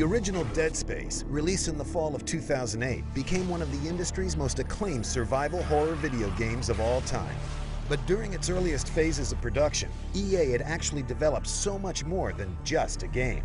The original Dead Space, released in the fall of 2008, became one of the industry's most acclaimed survival horror video games of all time. But during its earliest phases of production, EA had actually developed so much more than just a game.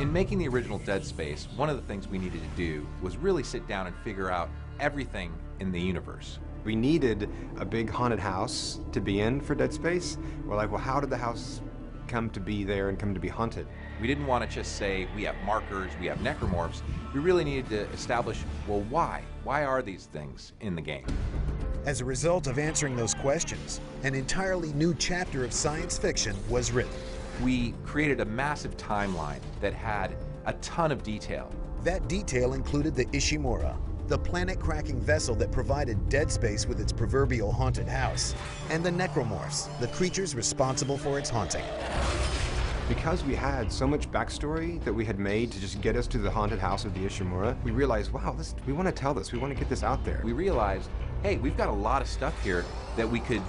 In making the original Dead Space, one of the things we needed to do was really sit down and figure out everything in the universe. We needed a big haunted house to be in for Dead Space. We're like, well, how did the house come to be there and come to be haunted? We didn't want to just say we have markers, we have necromorphs. We really needed to establish, well, why? Why are these things in the game? As a result of answering those questions, an entirely new chapter of science fiction was written. We created a massive timeline that had a ton of detail. That detail included the Ishimura, the planet-cracking vessel that provided Dead Space with its proverbial haunted house, and the necromorphs, the creatures responsible for its haunting. Because we had so much backstory that we had made to just get us to the haunted house of the Ishimura, we realized, wow, we want to tell this. We want to get this out there. We realized, hey, we've got a lot of stuff here that we could,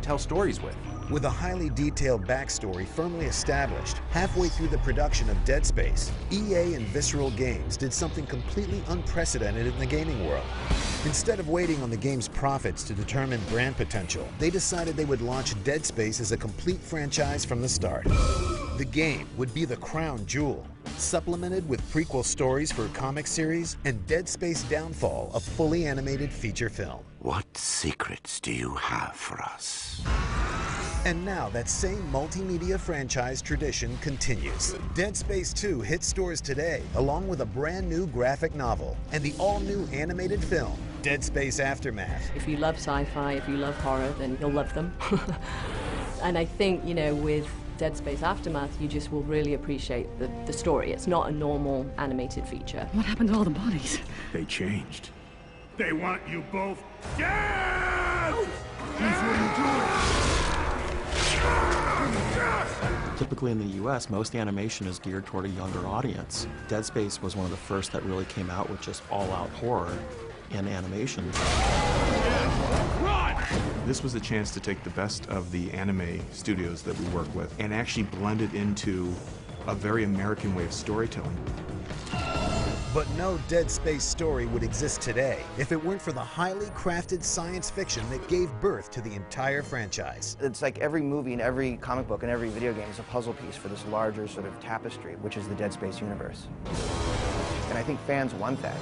tell stories with. With a highly detailed backstory firmly established, halfway through the production of Dead Space, EA and Visceral Games did something completely unprecedented in the gaming world. Instead of waiting on the game's profits to determine brand potential, they decided they would launch Dead Space as a complete franchise from the start. The game would be the crown jewel, supplemented with prequel stories for a comic series and Dead Space Downfall, a fully animated feature film. What secrets do you have for us? And now that same multimedia franchise tradition continues. Dead Space 2 hits stores today, along with a brand new graphic novel and the all-new animated film, Dead Space Aftermath. If you love sci-fi, if you love horror, then you'll love them. And I think, with Dead Space Aftermath, you just will really appreciate the story. It's not a normal animated feature. What happened to all the bodies? They changed. They want you both dead! Here's what you do. Typically in the US, most animation is geared toward a younger audience. Dead Space was one of the first that really came out with just all-out horror in animation. Run! This was a chance to take the best of the anime studios that we work with and actually blend it into a very American way of storytelling. But no Dead Space story would exist today if it weren't for the highly crafted science fiction that gave birth to the entire franchise. It's like every movie and every comic book and every video game is a puzzle piece for this larger sort of tapestry, which is the Dead Space universe. And I think fans want that.